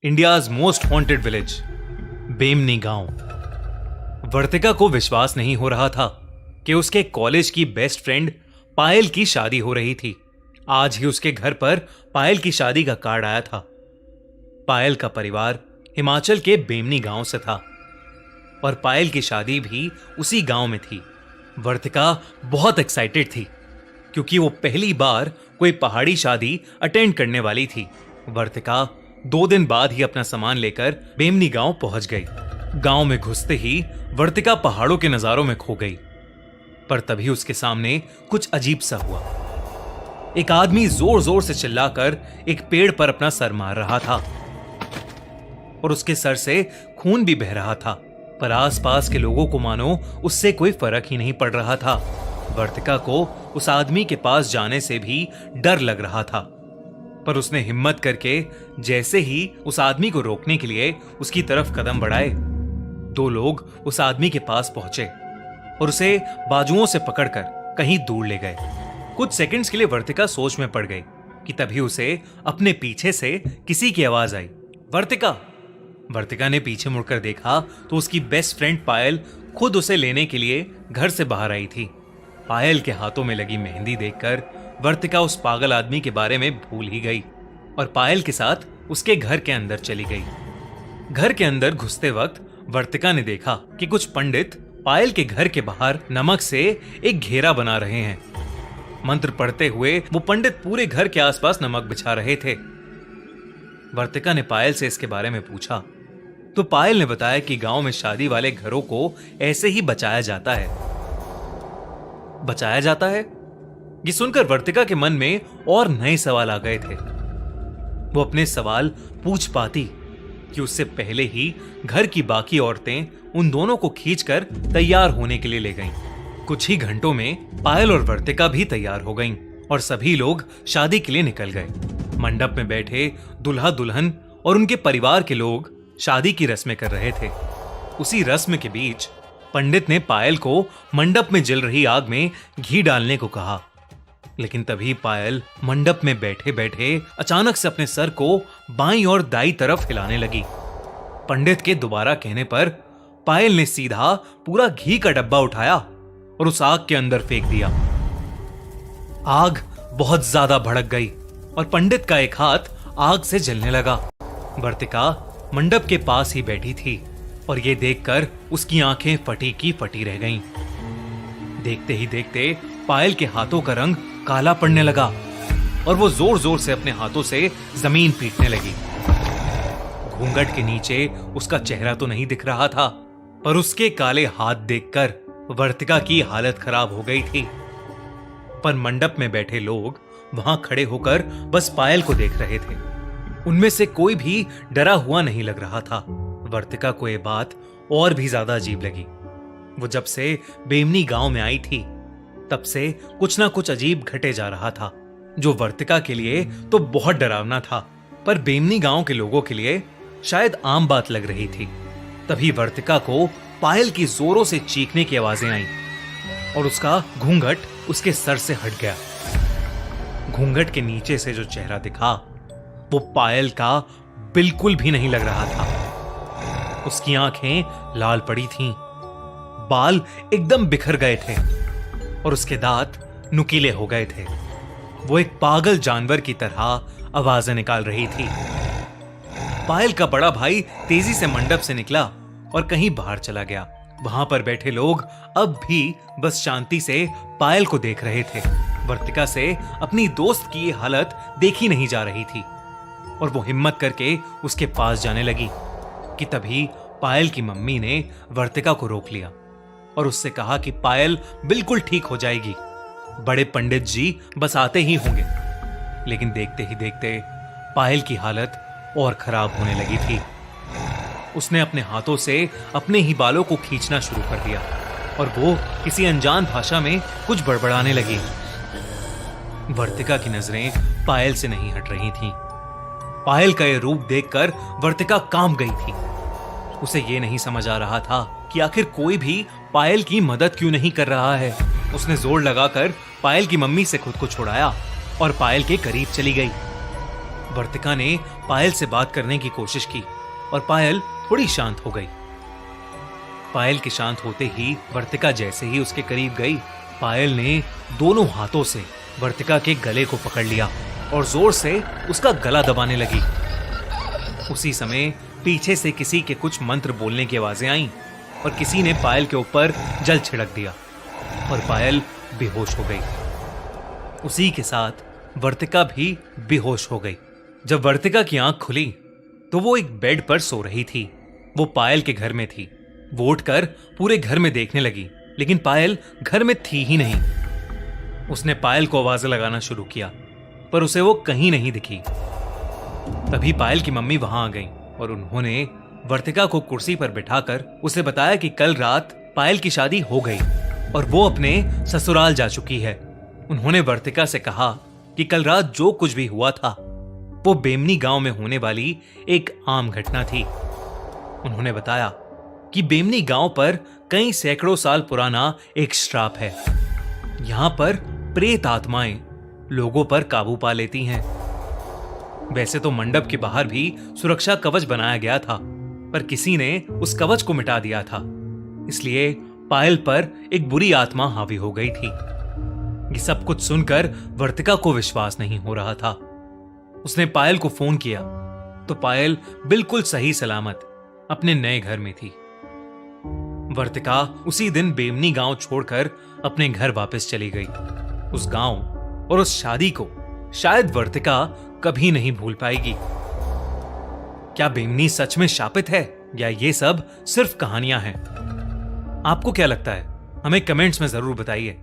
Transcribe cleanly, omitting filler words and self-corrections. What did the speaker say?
India's most haunted village, बेमनी गांव। वर्तिका को विश्वास नहीं हो रहा था कि उसके कॉलेज की बेस्ट फ्रेंड पायल की शादी हो रही थी। आज ही उसके घर पर पायल की शादी का कार्ड आया था। पायल का परिवार हिमाचल के बेमनी गांव से था और पायल की शादी भी उसी गांव में थी। वर्तिका बहुत एक्साइटेड थी क्योंकि वो पहली बार कोई पहाड़ी शादी अटेंड करने वाली थी। वर्तिका 2 दिन बाद ही अपना सामान लेकर बेमनी गांव पहुंच गई। गांव में घुसते ही वर्तिका पहाड़ों के नजारों में खो गई, पर तभी उसके सामने कुछ अजीब सा हुआ। एक आदमी जोर जोर से चिल्लाकर एक पेड़ पर अपना सर मार रहा था और उसके सर से खून भी बह रहा था, पर आसपास के लोगों को मानो उससे कोई फर्क ही नहीं पड़ रहा था। वर्तिका को उस आदमी के पास जाने से भी डर लग रहा था, पर उसने हिम्मत करके जैसे ही उस आदमी को रोकने के लिए उसकी तरफ कदम बढ़ाए, 2 लोग उस आदमी के पास पहुंचे और उसे बाजुओं से पकड़कर कहीं दूर ले गए। कुछ सेकंड्स के लिए वर्तिका सोच में पड़ गई कि तभी उसे अपने पीछे से किसी की आवाज आई, वर्तिका। वर्तिका ने पीछे मुड़कर देखा तो उसकी बेस्ट फ्रेंड पायल खुद उसे लेने के लिए घर से बाहर आई थी। पायल के हाथों में लगी मेहंदी देखकर वर्तिका उस पागल आदमी के बारे में भूल ही गई और पायल के साथ उसके घर के अंदर चली गई। घर के अंदर घुसते वक्त वर्तिका ने देखा कि कुछ पंडित पायल के घर के बाहर नमक से एक घेरा बना रहे हैं। मंत्र पढ़ते हुए वो पंडित पूरे घर के आसपास नमक बिछा रहे थे। वर्तिका ने पायल से इसके बारे में पूछा तो पायल ने बताया कि गांव में शादी वाले घरों को ऐसे ही बचाया जाता है। बचाया जाता है? ये सुनकर वर्तिका के मन में और नए सवाल आ गए थे। वो अपने सवाल पूछ पाती कि उससे पहले ही घर की बाकी औरतें उन दोनों को खींचकर तैयार होने के लिए ले गईं। कुछ ही घंटों में पायल और वर्तिका भी तैयार हो गईं और सभी लोग शादी के लिए निकल गए। मंडप में बैठे दुल्हा दुल्हन और उनके परिवार के लोग शादी की रस्में कर रहे थे। उसी रस्म के बीच पंडित ने पायल को मंडप में जल रही आग में घी डालने को कहा, लेकिन तभी पायल मंडप में बैठे बैठे अचानक से अपने सर को बाईं और दाईं तरफ हिलाने लगी। पंडित के दोबारा कहने पर पायल ने सीधा पूरा घी का डब्बा उठाया और उस आग के अंदर फेंक दिया। आग बहुत ज्यादा भड़क गई और पंडित का एक हाथ आग से जलने लगा। वर्तिका मंडप के पास ही बैठी थी और ये देखकर उसकी आंखें फटी की फटी रह गईं। देखते ही देखते पायल के हाथों का रंग काला पड़ने लगा और वो जोर जोर से अपने हाथों से जमीन पीटने लगी। घूंघट के नीचे उसका चेहरा तो नहीं दिख रहा था, पर उसके काले हाथ देखकर वर्तिका की हालत खराब हो गई थी। पर मंडप में बैठे लोग वहां खड़े होकर बस पायल को देख रहे थे। उनमें से कोई भी डरा हुआ नहीं लग रहा था। वर्तिका को यह बात और भी ज्यादा अजीब लगी। वो जब से बेमनी गांव में आई थी तब से कुछ ना कुछ अजीब घटे जा रहा था, जो वर्तिका के लिए तो बहुत डरावना था, पर बेमनी गांव के लोगों के लिए शायद आम बात लग रही थी। तभी वर्तिका को पायल की जोरों से चीखने की आवाजें आईं और उसका घूंघट उसके सर से हट गया। घूंघट के नीचे से जो चेहरा दिखा वो पायल का बिल्कुल भी नहीं लग रहा था। उसकी आंखें लाल पड़ी थीं, बाल एकदम बिखर गए थे और उसके दांत नुकीले हो गए थे। वो एक पागल जानवर की तरह आवाजें निकाल रही थी। पायल का बड़ा भाई तेजी से मंडप से निकला और कहीं बाहर चला गया। वहां पर बैठे लोग अब भी बस शांति से पायल को देख रहे थे। वर्तिका से अपनी दोस्त की हालत देखी नहीं जा रही थी और वो हिम्मत करके उसके पास जाने लगी कि तभी पायल की मम्मी ने वर्तिका को रोक लिया और उससे कहा कि पायल बिल्कुल ठीक हो जाएगी। बड़े पंडित जी बस आते ही होंगे। लेकिन देखते ही देखते पायल की हालत और खराब होने लगी थी। उसने अपने हाथों से अपने ही बालों को खींचना शुरू कर दिया और वो किसी अनजान भाषा में कुछ बड़बड़ाने लगी। वर्तिका की नजरें पायल से नहीं हट रही थीं। पायल का यह रूप देखकर वर्तिका कांप गई थी। उसे यह नहीं समझ आ रहा था कि आखिर कोई भी पायल की मदद क्यों नहीं कर रहा है। उसने जोर लगाकर पायल की मम्मी से खुद को छुड़ाया और पायल के करीब चली गई। वर्तिका ने पायल से बात करने की कोशिश की और पायल थोड़ी शांत हो गई। पायल के शांत होते ही वर्तिका जैसे ही उसके करीब गई, पायल ने दोनों हाथों से वर्तिका के गले को पकड़ लिया और जोर से उसका गला दबाने लगी। उसी समय पीछे से किसी के कुछ मंत्र बोलने की आवाजें आईं और किसी ने पायल के ऊपर जल छिड़क दिया और पायल बेहोश हो गई। उसी के साथ वर्तिका भी बेहोश हो गई। जब वर्तिका की आंख खुली तो वो एक बेड पर सो रही थी। वो पायल के घर में थी। वो उठकर पूरे घर में देखने लगी, लेकिन पायल घर में थी ही नहीं। उसने पायल को आवाजें लगाना शुरू किया, पर उसे वो कहीं नहीं दिखी। तभी पायल की मम्मी वहां आ गईं और उन्होंने वर्तिका को कुर्सी पर बिठाकर उसे बताया कि कल रात पायल की शादी हो गई और वो अपने ससुराल जा चुकी है। उन्होंने वर्तिका से कहा कि कल रात जो कुछ भी हुआ था वो बेमनी गांव में होने वाली एक आम घटना थी। उन्होंने बताया कि बेमनी गांव पर कई सैकड़ों साल पुराना एक श्राप है। यहां पर प्रेत आत्माएं लोगों पर काबू पा लेती हैं। वैसे तो मंडप के बाहर भी सुरक्षा कवच बनाया गया था, पर किसी ने उस कवच को मिटा दिया था। इसलिए पायल पर एक बुरी आत्मा हावी हो गई थी। ये सब कुछ सुनकर वर्तिका को विश्वास नहीं हो रहा था। उसने पायल को फोन किया तो पायल बिल्कुल सही सलामत अपने नए घर में थी। वर्तिका उसी दिन बेमनी गांव छोड़कर अपने घर वापस चली गई। उस गांव और उस शादी को शायद वर्तिका कभी नहीं भूल पाएगी। क्या बेमनी सच में शापित है या ये सब सिर्फ कहानियां हैं? आपको क्या लगता है? हमें कमेंट्स में जरूर बताइए।